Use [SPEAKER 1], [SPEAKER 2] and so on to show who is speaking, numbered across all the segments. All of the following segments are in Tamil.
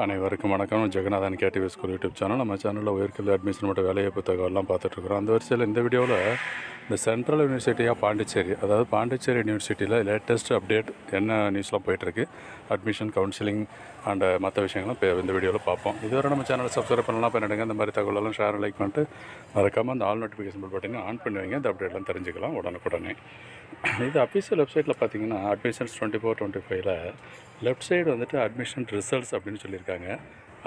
[SPEAKER 1] அனைவருக்கும் வணக்கம். Jeganathan KTV school YouTube channel. நம்ம சேனலில் உயர்கல்வி அட்மிஷன் மற்றும் வேலைவாய்ப்பு தகவலாம் பார்த்துட்ருக்குறோம். அந்த வரிசையில் இந்த வீடியோவில் இந்த சென்ட்ரல் யூனிவர்சிட்டியாக பாண்டிச்சேரி, அதாவது பாண்டிச்சேரி யூனிவர்சிட்டியில் லேட்டஸ்ட் அப்டேட் என்ன நியூஸ்லாம் போயிட்டுருக்கு, அட்மிஷன் கவுன்சிலிங் அண்ட் மற்ற விஷயங்களும் இப்போ இந்த வீடியோவில் பார்ப்போம். இதுவரை நம்ம சேனலை சப்ஸ்கிரைப் பண்ணலாம் பண்ணிடுங்க. இந்த மாதிரி தகவலெல்லாம் ஷேர் லைக் பண்ணிட்டு மறக்காமல் அந்த ஆல் நோட்டிஃபிகேஷன் பில் பட்டனை ஆன் பண்ணுவீங்க. இந்த அப்டேட்லாம் தெரிஞ்சுக்கலாம் உடனுக்குடனே. இது அஃபீஷியல் வெப்சைட்டில் பார்த்தீங்கன்னா அட்மிஷன்ஸ் 24-25 லெஃப்ட் சைடு வந்துட்டு அட்மிஷன் ரிசல்ட்ஸ் அப்படின்னு சொல்லியிருக்காங்க.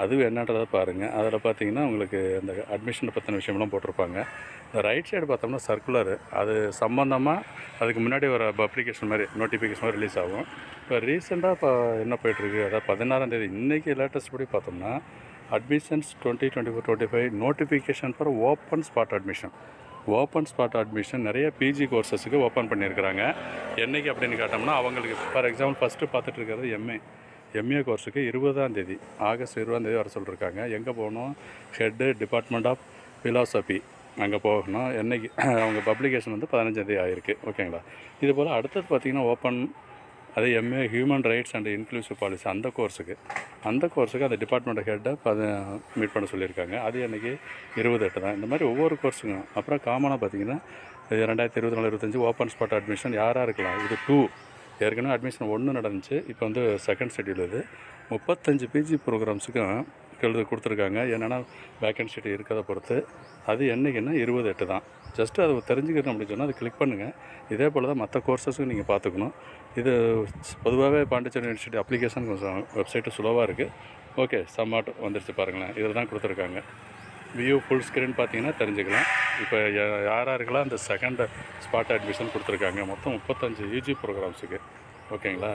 [SPEAKER 1] அதுவும் என்னன்றதை பாருங்கள். அதில் பார்த்தீங்கன்னா உங்களுக்கு அந்த அட்மிஷனை பற்றின விஷயம்லாம் போட்டிருப்பாங்க. இந்த ரைட் சைடு பார்த்தோம்னா சர்க்குலர், அது சம்மந்தமாக அதுக்கு முன்னாடி ஒரு அப்ளிகேஷன் மாதிரி நோட்டிஃபிகேஷன் மாதிரி ரிலீஸ் ஆகும். இப்போ ரீசெண்டாக இப்போ என்ன போய்ட்டுருக்கு, அதாவது 16ஆம் தேதி இன்றைக்கி லேட்டஸ்ட் படி பார்த்தோம்னா admissions 2024-25 notification for open spot admission நிறைய பிஜி கோர்சஸுக்கு ஓப்பன் பண்ணியிருக்கிறாங்க. என்றைக்கு அப்படின்னு கேட்டோம்னா அவங்களுக்கு ஃபார் எக்ஸாம்பிள் ஃபஸ்ட்டு பார்த்துட்டு இருக்கிறது எம்ஏ கோர்ஸுக்கு 20ஆம் தேதி ஆகஸ்ட் 20ஆம் தேதி வர சொல்லியிருக்காங்க. எங்கே போகணும், ஹெட்டு டிபார்ட்மெண்ட் ஆஃப் ஃபிலாசபி அங்கே போகணும். என்றைக்கு அவங்க பப்ளிகேஷன் வந்து 15ஆம் தேதி ஆகிருக்கு. ஓகேங்களா. இது போல் அடுத்தது பார்த்திங்கன்னா ஓப்பன் அது MA human rights and inclusive policy அந்த கோர்ஸுக்கு அந்த டிபார்ட்மெண்ட் ஹெட்டை மீட் பண்ண சொல்லியிருக்காங்க. அது அன்றைக்கி 28 தான். இந்த மாதிரி ஒவ்வொரு கோர்ஸுக்கும். அப்புறம் காமனாக பார்த்திங்கன்னா 2024-25 ஓப்பன் ஸ்பாட் அட்மிஷன் யாராக இருக்கலாம். இது 2 ஏற்கனவே அட்மிஷன் 1 நடந்துச்சு. இப்போ வந்து செகண்ட் ஷெட்யூல் இது 35 பிஜி ப்ரோக்ராம்ஸுக்கும் கொடுத்துருக்காங்க. என்னென்னா வேக்கன்சிட்டி இருக்கிறத பொறுத்து. அது என்றைக்குன்னா 28 தான். ஜஸ்ட்டு அதை தெரிஞ்சுக்கணும் அப்படின்னு சொன்னால் அது கிளிக் பண்ணுங்கள். இதே போல் தான் மற்ற கோர்சஸும் நீங்கள் பார்த்துக்கணும். இது பொதுவாகவே பாண்டிச்சேரி யூனிவர்சிட்டி அப்ளிகேஷன் கொஞ்சம் வெப்சைட்டு சுலவாக இருக்குது. ஓகே, சம்மாட் வந்துருச்சு பாருங்களேன். இதில் தான் கொடுத்துருக்காங்க. வியூ ஃபுல் ஸ்க்ரீன் பார்த்தீங்கன்னா தெரிஞ்சுக்கலாம். இப்போ யாராருக்கெல்லாம் அந்த செகண்ட் ஸ்பாட் அட்மிஷன் கொடுத்துருக்காங்க. மொத்தம் 35 யூஜி ப்ரோக்ராம்ஸுக்கு. ஓகேங்களா.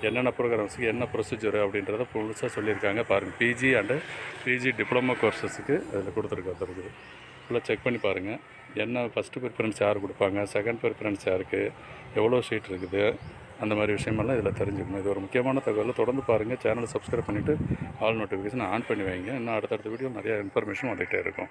[SPEAKER 1] என்னென்ன ப்ரோக்ராம்ஸுக்கு என்ன ப்ரொசீஜர் அப்படின்றத புதுசாக சொல்லியிருக்காங்க பாருங்கள். பிஜி அண்டு பிஜி டிப்ளமோ கோர்சஸுக்கு அதில் கொடுத்துருக்குது. ஃபுல்லாக செக் பண்ணி பாருங்கள். என்ன ஃபஸ்ட்டு ப்ரிஃபரன்ஸ் யார் கொடுப்பாங்க, செகண்ட் ப்ரிஃபரன்ஸ் யாருக்கு, எவ்வளோ சீட் இருக்குது, அந்த மாதிரி விஷயமெல்லாம் இதில் தெரிஞ்சுக்கணும். இது ஒரு முக்கியமான தகவலை தொடர்ந்து பாருங்கள். சேனலை சப்ஸ்கிரைப் பண்ணிவிட்டு ஆல் நோட்டிஃபிகேஷன் ஆன் பண்ணி வைங்க. இன்னும் அடுத்தடுத்த வீடியோ நிறையா இன்ஃபர்மேஷன் வந்துகிட்டே இருக்கும்.